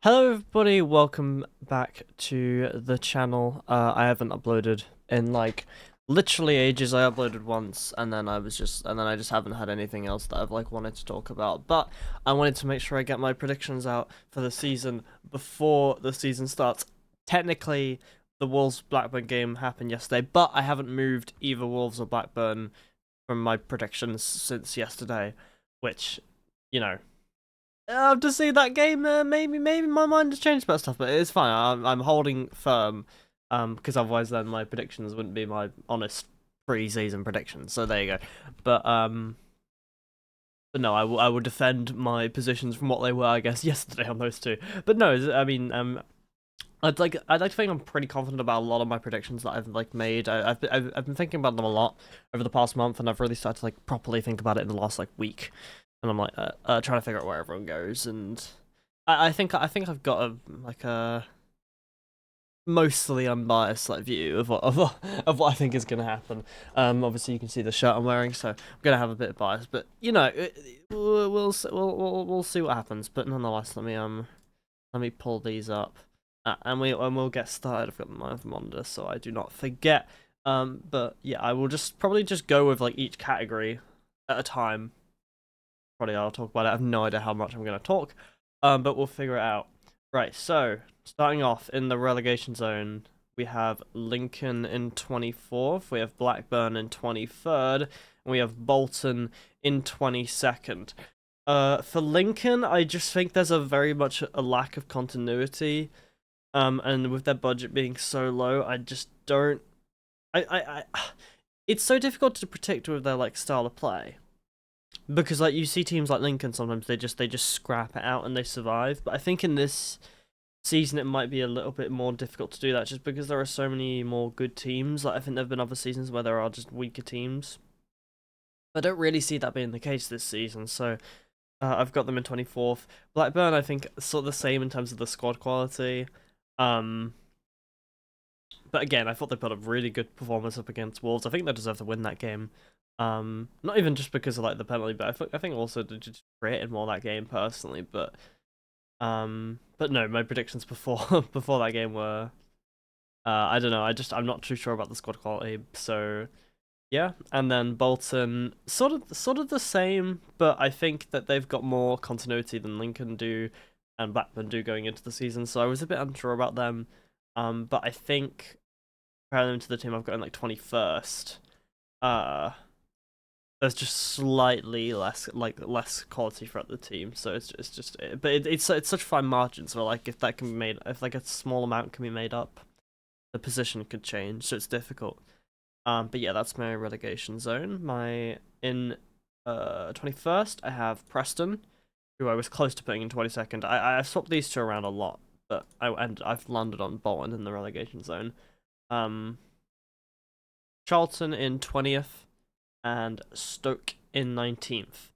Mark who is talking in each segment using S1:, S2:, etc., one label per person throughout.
S1: Hello everybody, welcome back to the channel. I haven't uploaded in like literally ages. I uploaded once and then I just haven't had anything else that I've like wanted to talk about. But I wanted to make sure I get my predictions out for the season before the season starts. Technically, the Wolves Blackburn game happened yesterday, but I haven't moved either Wolves or Blackburn from my predictions since yesterday, which, you know, to see that game, maybe my mind has changed about stuff, but it's fine. I'm holding firm, because otherwise then my predictions wouldn't be my honest pre-season predictions. So there you go. But no, I will defend my positions from what they were, I guess, yesterday on those two. But no, I mean, I'd like to think I'm pretty confident about a lot of my predictions that I've like made. I've been thinking about them a lot over the past month, and I've really started to like properly think about it in the last like week. And I'm like trying to figure out where everyone goes, and I think I've got a mostly unbiased like view of what I think is gonna happen. Obviously you can see the shirt I'm wearing, so I'm gonna have a bit of bias, but you know, we'll see what happens. But nonetheless, let me pull these up, and we'll get started. I've got my monitor so I do not forget. But yeah, I will probably just go with like each category at a time. Probably I'll talk about it. I have no idea how much I'm going to talk, but we'll figure it out. Right, so starting off in the relegation zone, we have Lincoln in 24th, we have Blackburn in 23rd, and we have Bolton in 22nd. For Lincoln, I just think there's a very much a lack of continuity, and with their budget being so low, I just don't. It's so difficult to predict with their like style of play. Because like you see teams like Lincoln, sometimes they just scrap it out and they survive. But I think in this season it might be a little bit more difficult to do that, just because there are so many more good teams. Like I think there've been other seasons where there are just weaker teams. I don't really see that being the case this season. So I've got them in 24th. Blackburn, I think, sort of the same in terms of the squad quality. But again, I thought they put a really good performance up against Wolves. I think they deserve to win that game. Not even just because of like the penalty, but I think also they just created more that game personally. But no, my predictions before before that game were, I don't know. I'm not too sure about the squad quality. So yeah, and then Bolton, sort of the same, but I think that they've got more continuity than Lincoln do and Blackburn do going into the season. So I was a bit unsure about them. But I think comparing them to the team I've got in like 21st, there's just slightly less quality throughout the team. So it's such fine margins where like if that can be made, if like a small amount can be made up, the position could change. So it's difficult. But yeah, that's my relegation zone. My in 21st, I have Preston, who I was close to putting in 22nd. I've swapped these two around a lot, but I've landed on Bolton in the relegation zone. Charlton in 20th and Stoke in 19th.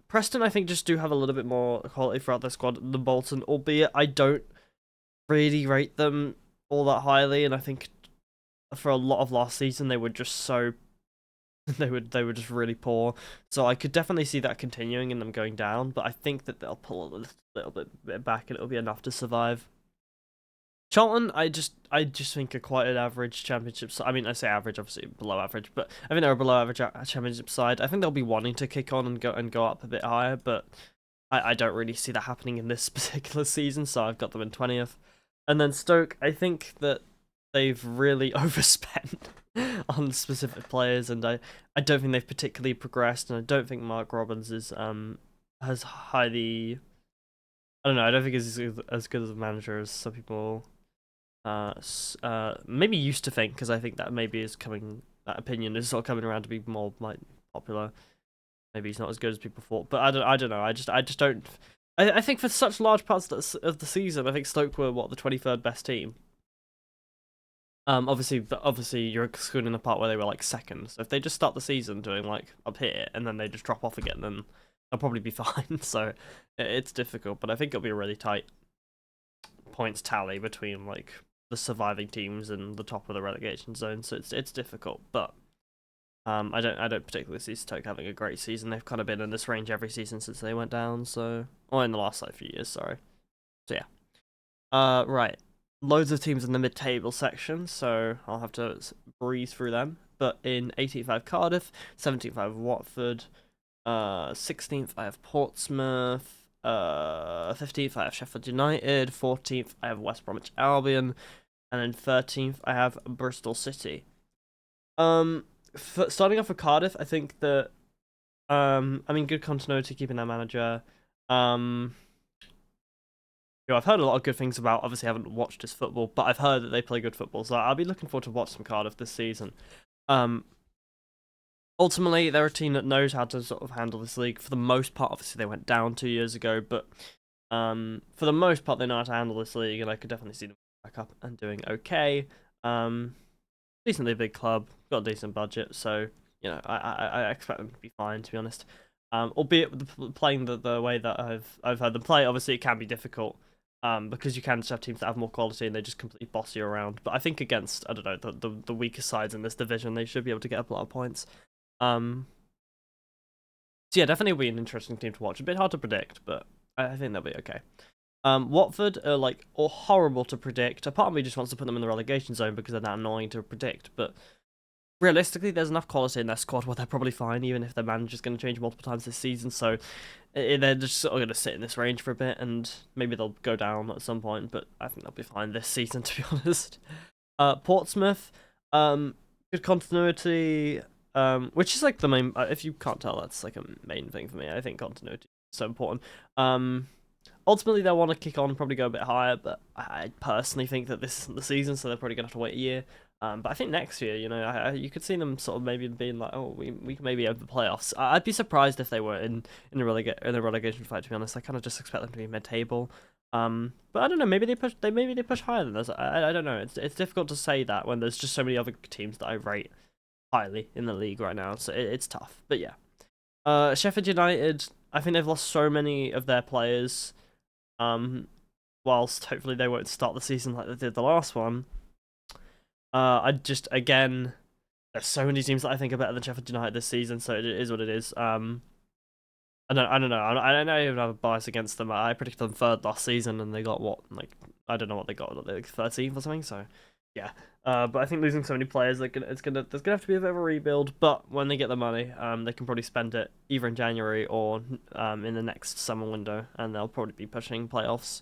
S1: Preston, I think, just do have a little bit more quality throughout their squad than Bolton, albeit I don't really rate them all that highly, and I think for a lot of last season they were just so they were just really poor. So I could definitely see that continuing and them going down, but I think that they'll pull a little bit back and it'll be enough to survive. Charlton, I just think are quite an average championship side. I mean, I say average, obviously below average, but I think they're a below average championship side. I think they'll be wanting to kick on and go up a bit higher, but I don't really see that happening in this particular season. So I've got them in 20th, and then Stoke. I think that they've really overspent on specific players, and I don't think they've particularly progressed, and I don't think Mark Robbins is has highly. I don't know. I don't think he's as good as a manager as some people maybe used to think, because I think that maybe is coming, that opinion is sort of coming around to be more like popular. Maybe he's not as good as people thought, but I don't know. I just don't. I think for such large parts of the season, I think Stoke were what, the 23rd best team. Obviously you're excluding the part where they were like second. So if they just start the season doing like up here and then they just drop off again, then they'll probably be fine. So it's difficult, but I think it'll be a really tight points tally between like the surviving teams and the top of the relegation zone, so it's difficult. But I don't particularly see Stoke having a great season. They've kind of been in this range every season since they went down, so, or in the last like few years, sorry. So yeah. Right. Loads of teams in the mid-table section, so I'll have to breeze through them. But in 18th I have Cardiff, 17th I have Watford, 16th I have Portsmouth, 15th I have Sheffield United, 14th I have West Bromwich Albion, and then 13th I have Bristol City. Starting off with Cardiff, I think that I mean, good continuity keeping their manager. I've heard a lot of good things about. Obviously, I haven't watched his football, but I've heard that they play good football, so I'll be looking forward to watch some Cardiff this season. Ultimately, they're a team that knows how to sort of handle this league. For the most part, obviously, they went down 2 years ago, but for the most part, they know how to handle this league, and I could definitely see them back up and doing okay. Decently big club, got a decent budget, so I expect them to be fine, to be honest. Albeit playing the way that I've heard them play, obviously it can be difficult. Because you can just have teams that have more quality and they just completely boss you around. But I think against, I don't know, the weaker sides in this division, they should be able to get up a lot of points. So yeah, definitely will be an interesting team to watch. A bit hard to predict, but I think they'll be okay. Watford are like horrible to predict. A part of me just wants to put them in the relegation zone because they're that annoying to predict. But realistically, there's enough quality in their squad where they're probably fine, even if their manager's going to change multiple times this season. So they're just sort of going to sit in this range for a bit, and maybe they'll go down at some point. But I think they'll be fine this season, to be honest. Portsmouth, good continuity. Which is like the main. If you can't tell, that's like a main thing for me. I think continuity is so important. Ultimately, they'll want to kick on, probably go a bit higher, but I personally think that this isn't the season, so they're probably gonna have to wait a year. But I think next year, you could see them sort of maybe being like, oh, we can maybe have the playoffs. I'd be surprised if they were in the relegation fight. To be honest, I kind of just expect them to be mid-table. But I don't know. Maybe they push higher than us. I don't know. It's difficult to say that when there's just so many other teams that I rate highly in the league right now, so it's tough. But yeah, Sheffield United, I think they've lost so many of their players. Whilst hopefully they won't start the season like they did the last one. Again, there's so many teams that I think are better than Sheffield United this season, so it is what it is. I don't know. I don't even have a bias against them. I predicted them third last season, and they got what, like, I don't know what they got, like 13th or something. So yeah. But I think losing so many players, there's gonna have to be a bit of a rebuild. But when they get the money, they can probably spend it either in January or in the next summer window, and they'll probably be pushing playoffs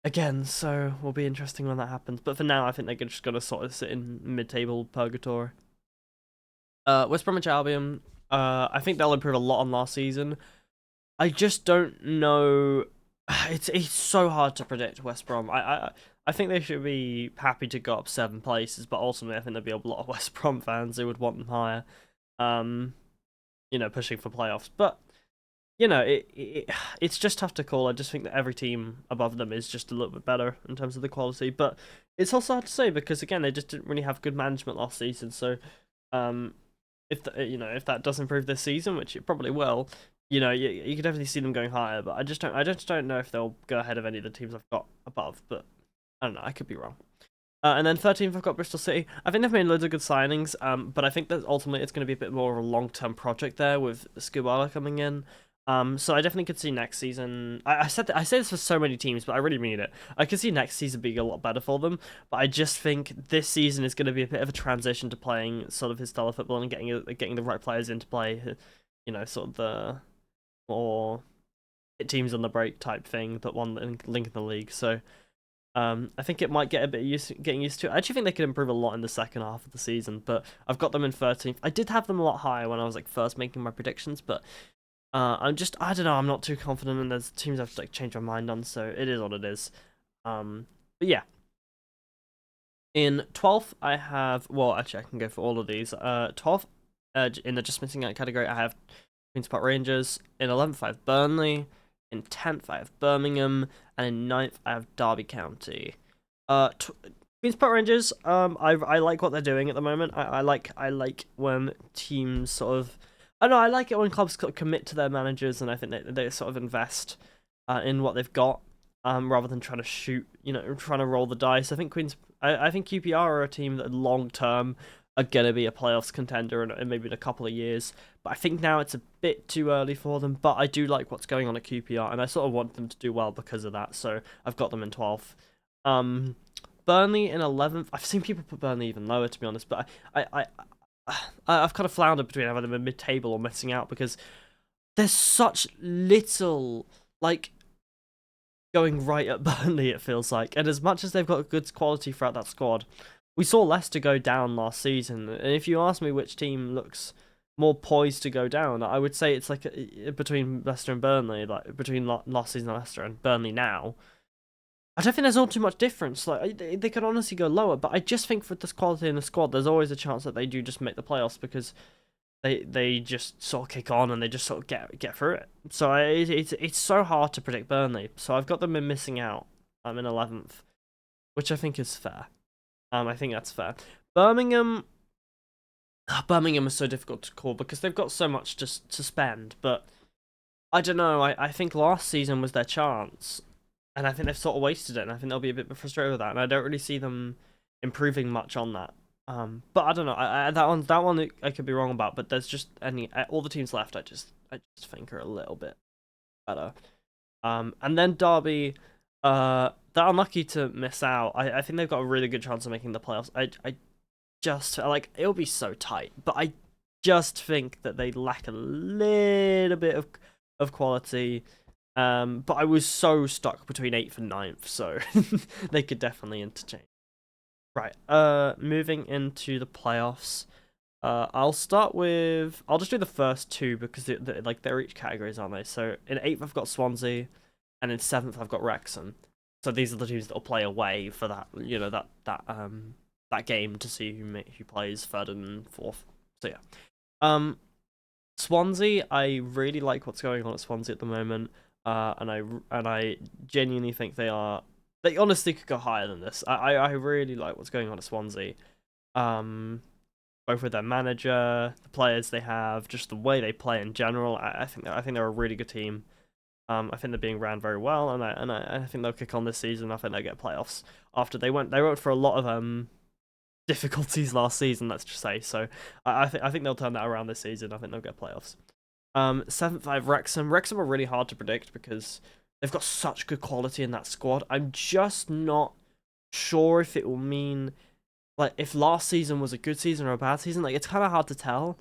S1: again. So will be interesting when that happens. But for now, I think they're just gonna sort of sit in mid-table purgatory. West Bromwich Albion, I think they'll improve a lot on last season. I just don't know. It's so hard to predict West Brom. I think they should be happy to go up 7 places, but ultimately I think there'll be a lot of West Brom fans who would want them higher. Pushing for playoffs. But it's just tough to call. I just think that every team above them is just a little bit better in terms of the quality. But it's also hard to say because again they just didn't really have good management last season. So if that does improve this season, which it probably will, you could definitely see them going higher. But I just don't know if they'll go ahead of any of the teams I've got above. But I don't know. I could be wrong. And then 13th, I've got Bristol City. I think they've made loads of good signings. But I think that ultimately it's going to be a bit more of a long-term project there with Skubala coming in. So I definitely could see next season. I say this for so many teams, but I really mean it. I could see next season being a lot better for them. But I just think this season is going to be a bit of a transition to playing sort of his style of football and getting the right players into play. Sort of the more hit teams on the break type thing that won link in the league. So I think it might get a bit getting used to it. I actually think they could improve a lot in the second half of the season. But I've got them in 13th. I did have them a lot higher when I was like first making my predictions, but. I don't know, I'm not too confident, and there's teams I've like changed my mind on, so it is what it is. But yeah. In 12th, I have, well, actually, I can go for all of these. 12th, in the just missing out category, I have Queen's Park Rangers. In 11th, I have Burnley. In 10th, I have Birmingham, and in 9th, I have Derby County. Queen's Park Rangers, I like what they're doing at the moment. I like when teams sort of. I don't know, I like it when clubs commit to their managers, and I think they sort of invest in what they've got, rather than trying to roll the dice. I think I think QPR are a team that long term are gonna be a playoffs contender in maybe in a couple of years. But I think now it's a bit too early for them. But I do like what's going on at QPR, and I sort of want them to do well because of that. So I've got them in 12th. Burnley in 11th. I've seen people put Burnley even lower, to be honest. But I've kind of floundered between having them in mid-table or missing out because there's such little like going right at Burnley. It feels like, and as much as they've got good quality throughout that squad. We saw Leicester go down last season, and if you ask me which team looks more poised to go down, I would say it's like between Leicester and Burnley, like between last season Leicester and Burnley now. I don't think there's all too much difference. Like they could honestly go lower, but I just think for this quality in the squad, there's always a chance that they do just make the playoffs because they just sort of kick on and they just sort of get through it. So it's so hard to predict Burnley. So I've got them in missing out. I'm in 11th, which I think is fair. I think that's fair. Birmingham is so difficult to call because they've got so much to spend, but I don't know. I think last season was their chance, and I think they've sort of wasted it, and I think they'll be a bit frustrated with that, and I don't really see them improving much on that. But I don't know. That one I could be wrong about, but there's just all the teams left. I just think are a little bit better. And then Derby, they're unlucky to miss out. I think they've got a really good chance of making the playoffs. I just like it'll be so tight, but I just think that they lack a little bit of quality. But I was so stuck between 8th and 9th, so they could definitely interchange. Right. Moving into the playoffs. I'll just do the first two because they're each categories, aren't they? So in 8th I've got Swansea, and in 7th I've got Wrexham. So these are the teams that will play away for that, that game to see who plays 3rd and 4th. So yeah. Swansea, I really like what's going on at Swansea at the moment. And I genuinely think they honestly could go higher than this. I really like what's going on at Swansea. Both with their manager, the players they have, just the way they play in general. I think they're a really good team. I think they're being ran very well, and I think they'll kick on this season. I think they'll get playoffs after they went for a lot of difficulties last season. Let's just say so. I think they'll turn that around this season. I think they'll get playoffs. 7th I have Wrexham. Wrexham are really hard to predict because they've got such good quality in that squad. I'm just not sure if it will mean like if last season was a good season or a bad season. Like it's kind of hard to tell.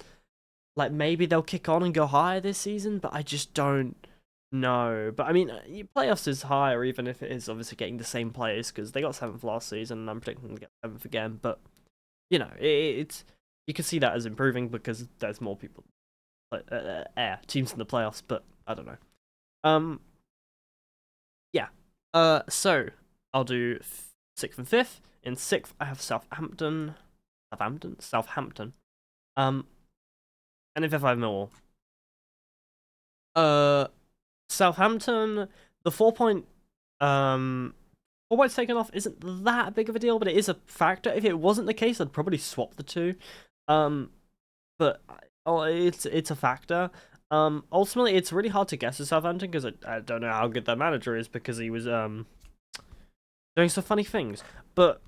S1: Like maybe they'll kick on and go higher this season, but I just don't know. But I mean, playoffs is higher even if it is obviously getting the same players because they got 7th last season, and I'm predicting them to get 7th again. But you know, it's you can see that as improving because there's more people, like teams in the playoffs. But I don't know. Yeah. So I'll do 6th and 5th. In 6th, I have Southampton. And in 5th, I have Millwall. Southampton, the 4 points taken off isn't that big of a deal, but it is a factor. If it wasn't the case, I'd probably swap the two. But it's a factor. Ultimately, it's really hard to guess with Southampton because I don't know how good their manager is because he was doing some funny things. But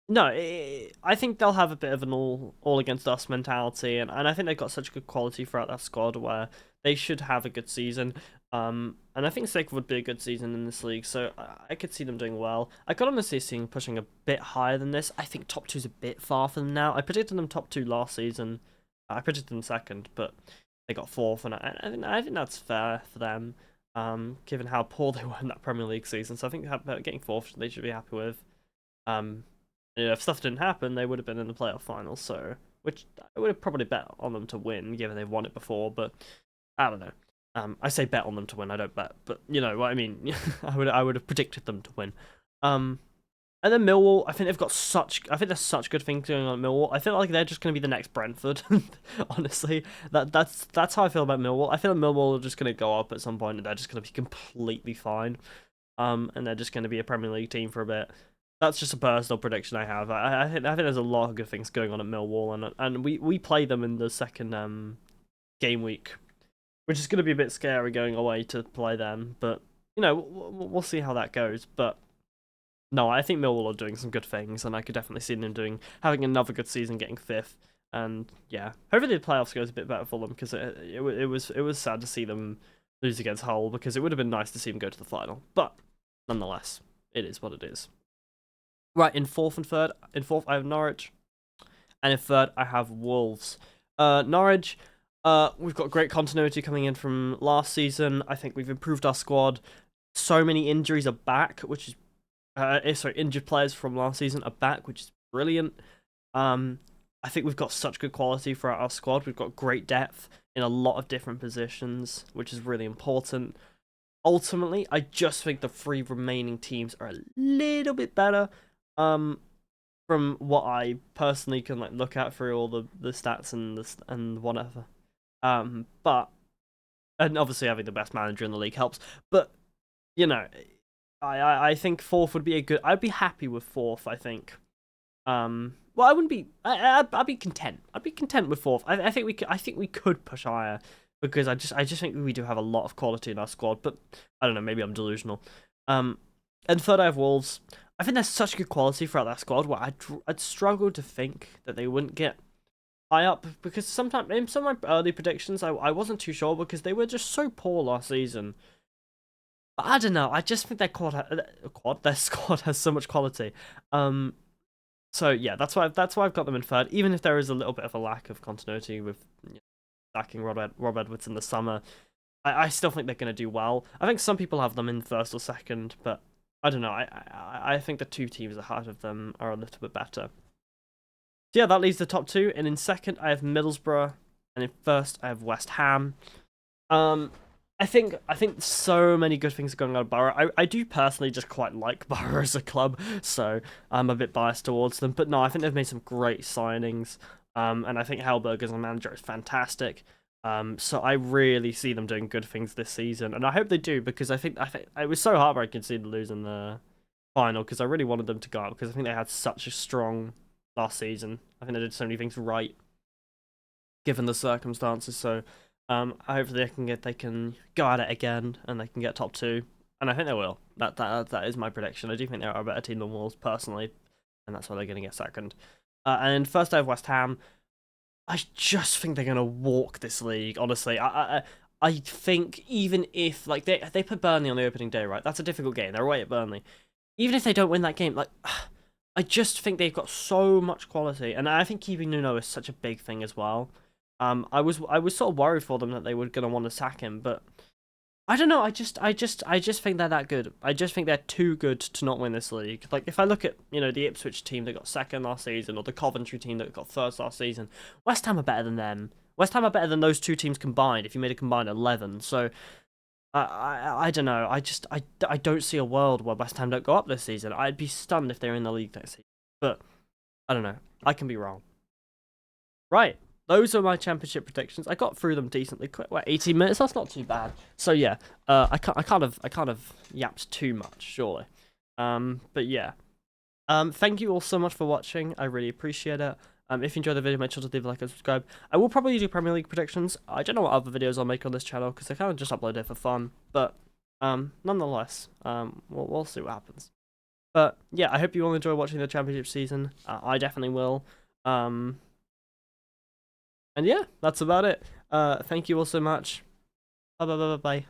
S1: no, I think they'll have a bit of an all against us mentality, and I think they've got such good quality throughout that squad where they should have a good season. And I think 6th would be a good season in this league, so I could see them doing well. I could honestly see them pushing a bit higher than this. I think top 2's a bit far for them now. I predicted them top 2 last season. I predicted them 2nd, but they got 4th, and I think that's fair for them, given how poor they were in that Premier League season. So I think getting 4th, they should be happy with. If stuff didn't happen, they would have been in the playoff finals. So, which I would have probably bet on them to win, given they've won it before. But I don't know. I say bet on them to win. I don't bet, but you know what I mean. I would have predicted them to win. And then Millwall, I think there's such good things going on at Millwall. I feel like they're just going to be the next Brentford. Honestly, that's how I feel about Millwall. I feel like Millwall are just going to go up at some point, and they're just going to be completely fine. And they're just going to be a Premier League team for a bit. That's just a personal prediction I have. I think there's a lot of good things going on at Millwall, and we play them in the second game week, which is going to be a bit scary going away to play them. But you know, we'll see how that goes. But no, I think Millwall are doing some good things, and I could definitely see them having another good season, getting fifth. And yeah, hopefully the playoffs goes a bit better for them because it was sad to see them lose against Hull because it would have been nice to see them go to the final. But nonetheless, it is what it is. Right, in fourth, I have Norwich, and in third I have Wolves. Norwich, we've got great continuity coming in from last season. I think we've improved our squad. So many injuries are back, which is injured players from last season are back, which is brilliant. I think we've got such good quality throughout our squad. We've got great depth in a lot of different positions, which is really important. Ultimately, I just think the three remaining teams are a little bit better. From what I personally can like look at through all the stats and whatever. But and obviously having the best manager in the league helps. But you know, I think fourth would be a good. I'd be happy with fourth. I think. Well, I wouldn't be. I'd be content. I'd be content with fourth. I think we could. I think we could push higher because I just think we do have a lot of quality in our squad. But I don't know. Maybe I'm delusional. And third, I have Wolves. I think there's such good quality throughout that squad where I'd struggle to think that they wouldn't get high up because sometimes in some of my early predictions I wasn't too sure because they were just so poor last season. But I don't know. I just think their squad has so much quality. So yeah, that's why I've got them in third. Even if there is a little bit of a lack of continuity with sacking Rob Edwards in the summer, I still think they're going to do well. I think some people have them in first or second, but I don't know. I think the two teams ahead of them are a little bit better. So yeah, that leaves the top two. And in second, I have Middlesbrough, and in first, I have West Ham. I think so many good things are going on at Borough. I do personally just quite like Borough as a club, so I'm a bit biased towards them. But no, I think they've made some great signings. And I think Hellberg as a manager is fantastic. So I really see them doing good things this season, and I hope they do because I think it was so heartbreaking to see them lose in the final because I really wanted them to go up because I think they had such a strong last season. I think they did so many things right given the circumstances. So hopefully they can go at it again and they can get top two, and I think they will. That is my prediction. I do think they're a better team than Wolves personally, and that's why they're going to get second. And first I have West Ham. I just think they're gonna walk this league. Honestly, I think even if like they put Burnley on the opening day, right? That's a difficult game. They're away at Burnley. Even if they don't win that game, like I just think they've got so much quality, and I think keeping Nuno is such a big thing as well. I was sort of worried for them that they were gonna want to sack him, but I don't know. I just think they're that good. I just think they're too good to not win this league. Like if I look at the Ipswich team that got second last season, or the Coventry team that got first last season, West Ham are better than them. West Ham are better than those two teams combined. If you made a combined 11, so I don't know. I don't see a world where West Ham don't go up this season. I'd be stunned if they're in the league next season, but I don't know. I can be wrong. Right. Those are my championship predictions. I got through them decently quick. 18 minutes. That's not too bad. So yeah, I kind of yapped too much, surely. But yeah. Thank you all so much for watching. I really appreciate it. If you enjoyed the video, make sure to leave a like and subscribe. I will probably do Premier League predictions. I don't know what other videos I'll make on this channel because I kind of just upload it for fun. But nonetheless, we'll see what happens. But yeah, I hope you all enjoy watching the championship season. I definitely will. And yeah, that's about it. Thank you all so much. Bye.